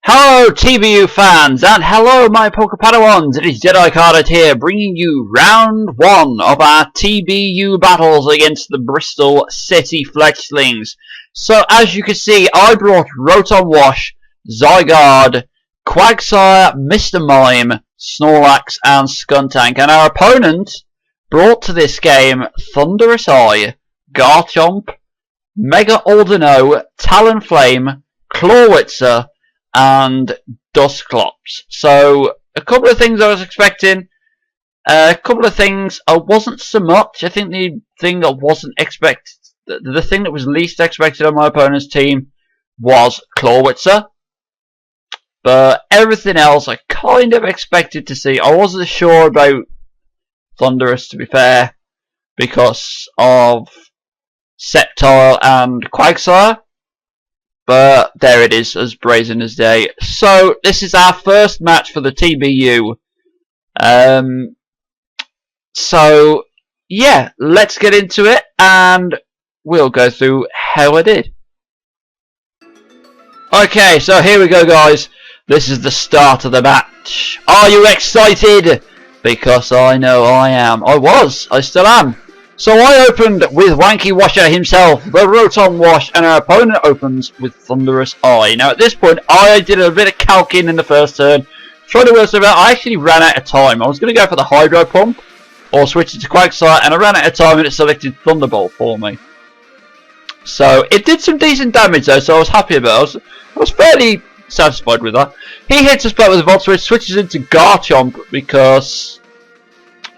Hello TBU fans, and hello my PokePadawans. It is Jedi Carded here, bringing you round 1 of our TBU battles against the Bristol City Fletchlings. So as you can see, I brought Rotom Wash, Zygarde, Quagsire, Mr. Mime, Snorlax and Skuntank, and our opponent brought to this game Thunderous Eye, Garchomp, Mega Aldino, Talonflame, Clawitzer, and Dusclops. So a couple of things I was expecting, a couple of things I wasn't so much. I think the thing I wasn't the thing that was least expected on my opponent's team was Clawitzer. But everything else I kind of expected to see. I wasn't sure about Thunderous, to be fair, because of Sceptile and Quagsire. But there it is, as brazen as day. So this is our first match for the TBU. So yeah, let's get into it and we'll go through how I did. Okay, so here we go, guys. This is the start of the match. Are you excited? Because I know I am. I still am. So I opened with Wanky Washer himself, the Rotom Wash, and our opponent opens with Thunderous Eye. Now at this point, I did a bit of calcing in the first turn, trying to work something out. I actually ran out of time. I was going to go for the Hydro Pump, or switch it to Quagsire, and I ran out of time and it selected Thunderbolt for me. So it did some decent damage though, so I was happy about it. I was fairly satisfied with that. He hits us back with a Volt Switch, switches into Garchomp because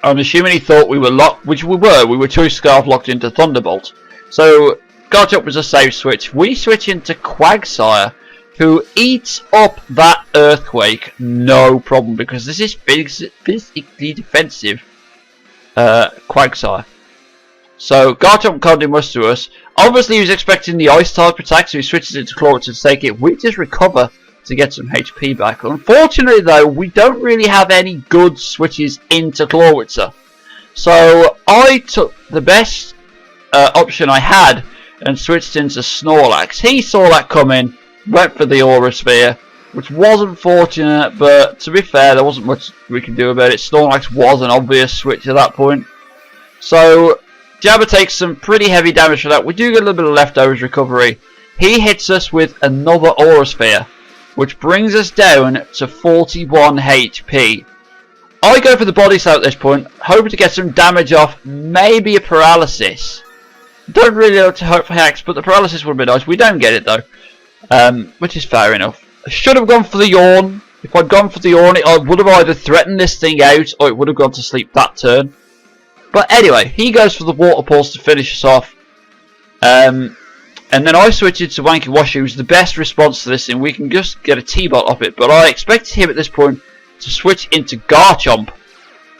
I'm assuming he thought we were locked, which we were. We were 2 Scarf locked into Thunderbolt. So Garchomp was a safe switch. We switch into Quagsire, who eats up that Earthquake, no problem, because this is physically defensive Quagsire. So Garchomp can't do much to us. Obviously he was expecting the Ice type attack, so he switches into Clawitzer to take it. We just recover to get some HP back. Unfortunately though, we don't really have any good switches into Clawitzer. So I took the best option I had and switched into Snorlax. He saw that coming, went for the Aura Sphere, which was unfortunate, but to be fair, there wasn't much we could do about it. Snorlax was an obvious switch at that point. So Jabba takes some pretty heavy damage for that. We do get a little bit of leftovers recovery. He hits us with another Aura Sphere, which brings us down to 41 HP. I go for the Body Slam at this point, hoping to get some damage off, maybe a Paralysis. Don't really like to hope for hacks, but the Paralysis would be nice. We don't get it though, which is fair enough. I should have gone for the Yawn. If I'd gone for the Yawn, I would have either threatened this thing out, or it would have gone to sleep that turn. But anyway, he goes for the Water Pulse to finish us off. And then I switch into Wanky Washer, who's the best response to this thing. We can just get a T-Bot off it, but I expected him at this point to switch into Garchomp.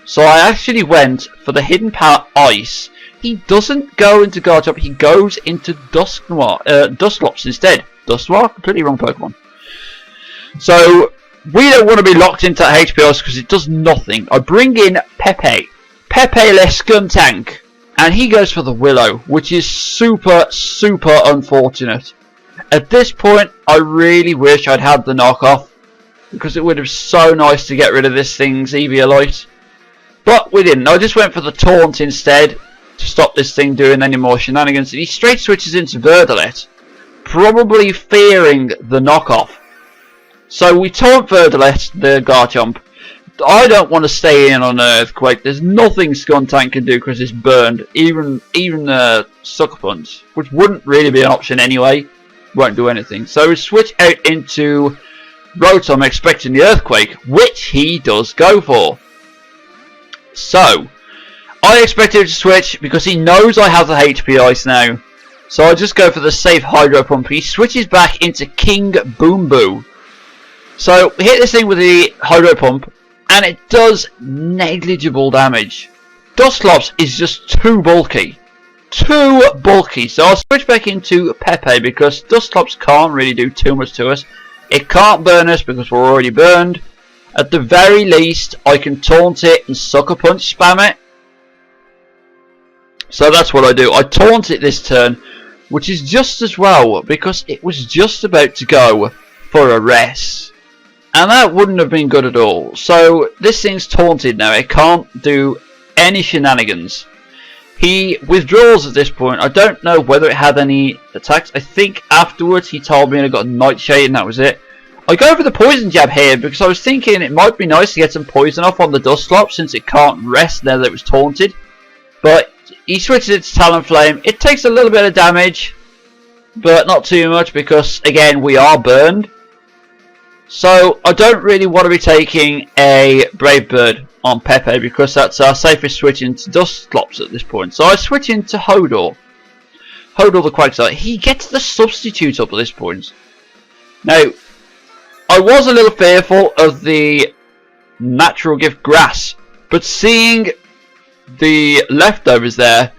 So I actually went for the Hidden Power Ice. He doesn't go into Garchomp, he goes into Dusclops instead. Dusclops? Completely wrong Pokemon. So we don't want to be locked into that HP Ice because it does nothing. I bring in Pepe less Skuntank. And he goes for the Willow, which is super unfortunate. At this point, I really wish I'd had the knockoff, because it would have been so nice to get rid of this thing's Eviolite. But we didn't. I just went for the Taunt instead, to stop this thing doing any more shenanigans. He straight switches into Verdilet, probably fearing the knockoff. So we taunt Verdilet, the Garchomp. I don't want to stay in on an Earthquake. There's nothing Skuntank can do because it's burned. Even Sucker Punch, which wouldn't really be an option anyway, won't do anything. So we switch out into Rotom, expecting the Earthquake, which he does go for. So I expected him to switch because he knows I have the HP Ice now. So I just go for the safe Hydro Pump. He switches back into King Boom Boo. So we hit this thing with the Hydro Pump, and it does negligible damage. Dusclops is just too bulky. So I'll switch back into Pepe because Dusclops can't really do too much to us. It can't burn us because we're already burned. At the very least, I can taunt it and Sucker Punch spam it. So that's what I do. I taunt it this turn, which is just as well because it was just about to go for a rest. And that wouldn't have been good at all. So this thing's taunted now. It can't do any shenanigans. He withdraws at this point. I don't know whether it had any attacks. I think afterwards he told me and I got a nightshade and that was it. I go for the poison jab here because I was thinking it might be nice to get some poison off on the Dusclops since it can't rest now that it was taunted. But he switches it to Talonflame. It takes a little bit of damage, but not too much because, again, we are burned. So I don't really want to be taking a Brave Bird on Pepe because that's our safest switch into Dusclops at this point. So I switch into Hodor. Hodor the Quagsire. He gets the substitute up at this point. Now, I was a little fearful of the natural gift Grass, but seeing the leftovers there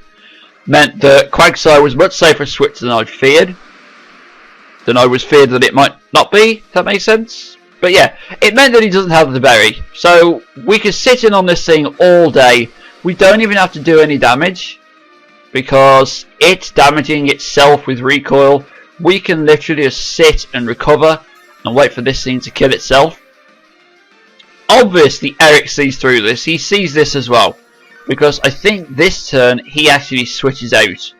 meant that Quagsire was much safer switch than I'd feared. Than I was feared that it might not be, if that makes sense. But yeah, it meant that he doesn't have the berry. So we can sit in on this thing all day. We don't even have to do any damage because it's damaging itself with recoil. We can literally just sit and recover and wait for this thing to kill itself. Obviously Eric sees through this. He sees this as well. Because I think this turn he actually switches out.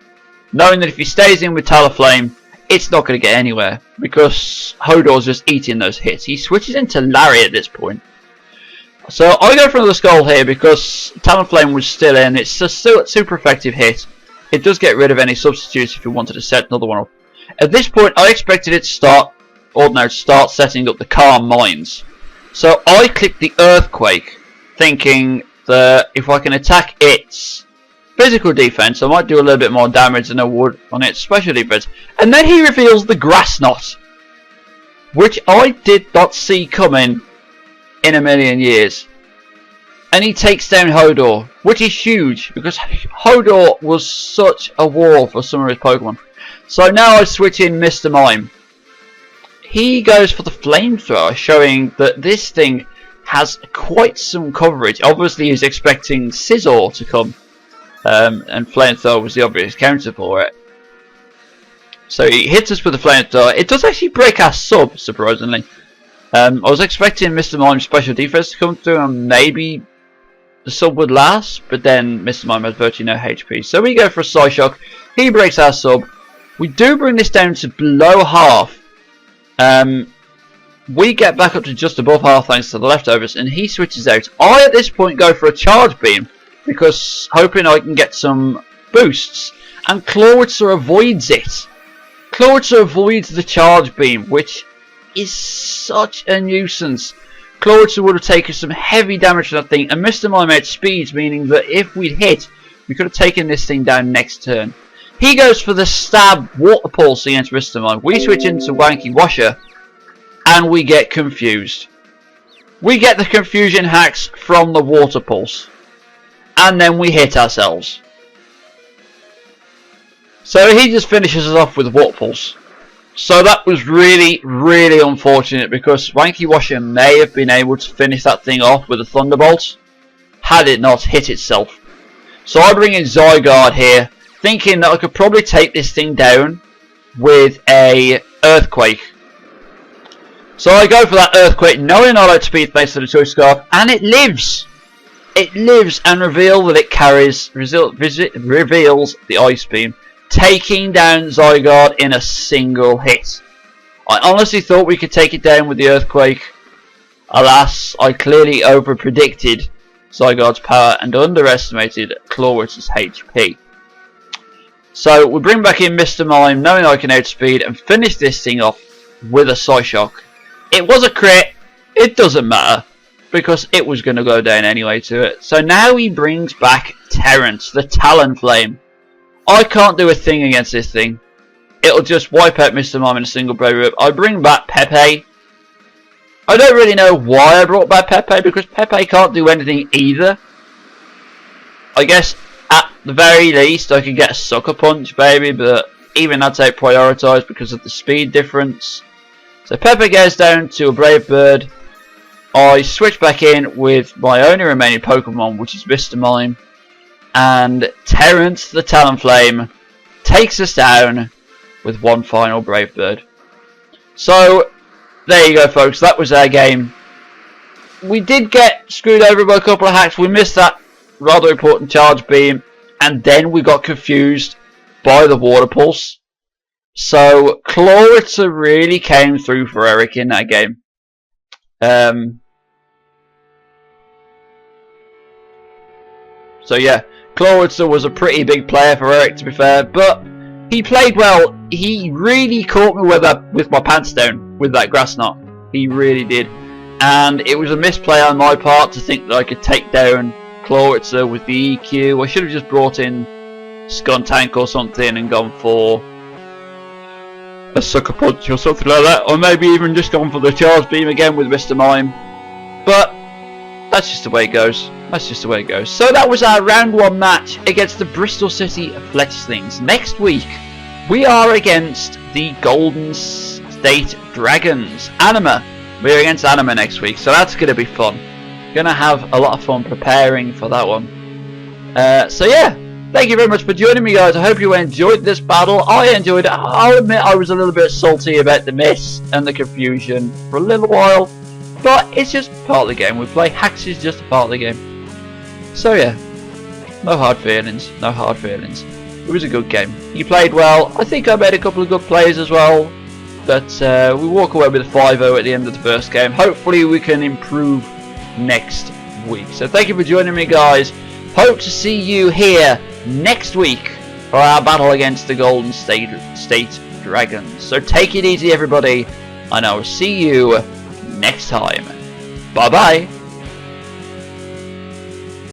Knowing that if he stays in with Talonflame, it's not going to get anywhere. Because Hodor's just eating those hits. He switches into Larry at this point. So I go for another Skull here because Talonflame was still in. It's still a super effective hit. It does get rid of any substitutes if you wanted to set another one up. At this point I expected it to start setting up the Calm Minds. So I clicked the Earthquake, thinking that if I can attack its physical defense, I might do a little bit more damage than I would on its special defense. And then he reveals the Grass Knot, which I did not see coming in a million years. And he takes down Hodor, which is huge because Hodor was such a wall for some of his Pokemon. So now I switch in Mr. Mime. He goes for the Flamethrower, showing that this thing has quite some coverage. Obviously he's expecting Scizor to come, and Flamethrower was the obvious counter for it. So he hits us with the Flamethrower. It does actually break our sub, surprisingly. I was expecting Mr. Mime's special defense to come through and maybe the sub would last, but then Mr. Mime has virtually no HP. So we go for a Psyshock. He breaks our sub. We do bring this down to below half. We get back up to just above half thanks to the leftovers, and he switches out. I at this point go for a Charge Beam because hoping I can get some boosts, and Clawitzer avoids it. Clawitzer avoids the Charge Beam, which is such a nuisance. Clawitzer would have taken some heavy damage from that thing, and Mr. Mime outspeeds, meaning that if we'd hit, we could have taken this thing down next turn. He goes for the Stab Water Pulse against Mr. Mime. We switch into Wanky Washer, and we get confused. We get the confusion hacks from the Water Pulse, and then we hit ourselves. So he just finishes us off with Water Pulse. So that was really, really unfortunate because Wanky Washer may have been able to finish that thing off with a Thunderbolt had it not hit itself. So I bring in Zygarde here, thinking that I could probably take this thing down with a Earthquake. So I go for that Earthquake, knowing I like speed thanks to the Choice Scarf, and it lives! It lives and reveals that it carries, reveals the Ice Beam, taking down Zygarde in a single hit. I honestly thought we could take it down with the Earthquake. Alas, I clearly over-predicted Zygarde's power and underestimated Clawitzer's HP. So we bring back in Mr. Mime, knowing I can outspeed, and finish this thing off with a Psyshock. It was a crit, it doesn't matter, because it was going to go down anyway to it. So now he brings back Terrence, the Talonflame. I can't do a thing against this thing. It'll just wipe out Mr. Mime in a single Bravery Whip. I bring back Pepe. I don't really know why I brought back Pepe, because Pepe can't do anything either. I guess at the very least I could get a Sucker Punch, baby, but even that's out prioritised because of the speed difference. So Pepe goes down to a Brave Bird. I switch back in with my only remaining Pokemon, which is Mr. Mime. And Terrence the Talonflame takes us down with one final Brave Bird. So there you go, folks. That was our game. We did get screwed over by a couple of hacks. We missed that rather important charge beam, and then we got confused by the water pulse. So Kloritzer really came through for Eric in that game. So yeah, Kloritzer was a pretty big player for Eric, to be fair, but he played well. He really caught me with my pants down with that grass knot. He really did. And it was a misplay on my part to think that I could take down Kloritzer with the EQ. I should have just brought in Skuntank or something and gone for a Sucker Punch or something like that. Or maybe even just gone for the Charge Beam again with Mr. Mime. But that's just the way it goes. That's just the way it goes. So that was our round 1 match against the Bristol City Fletchlings. Next week, we are against the Golden State Dragons. Anima. We're against Anima next week, so that's going to be fun. Going to have a lot of fun preparing for that one. So yeah, thank you very much for joining me, guys. I hope you enjoyed this battle. I enjoyed it. I'll admit I was a little bit salty about the miss and the confusion for a little while. But it's just part of the game. We play hacks is just a part of the game. So yeah, no hard feelings. No hard feelings. It was a good game. You played well. I think I made a couple of good plays as well. But we walk away with a 5-0 at the end of the first game. Hopefully we can improve next week. So thank you for joining me, guys. Hope to see you here next week for our battle against the Golden State Dragons. So take it easy, everybody, and I will see you next time. Bye bye.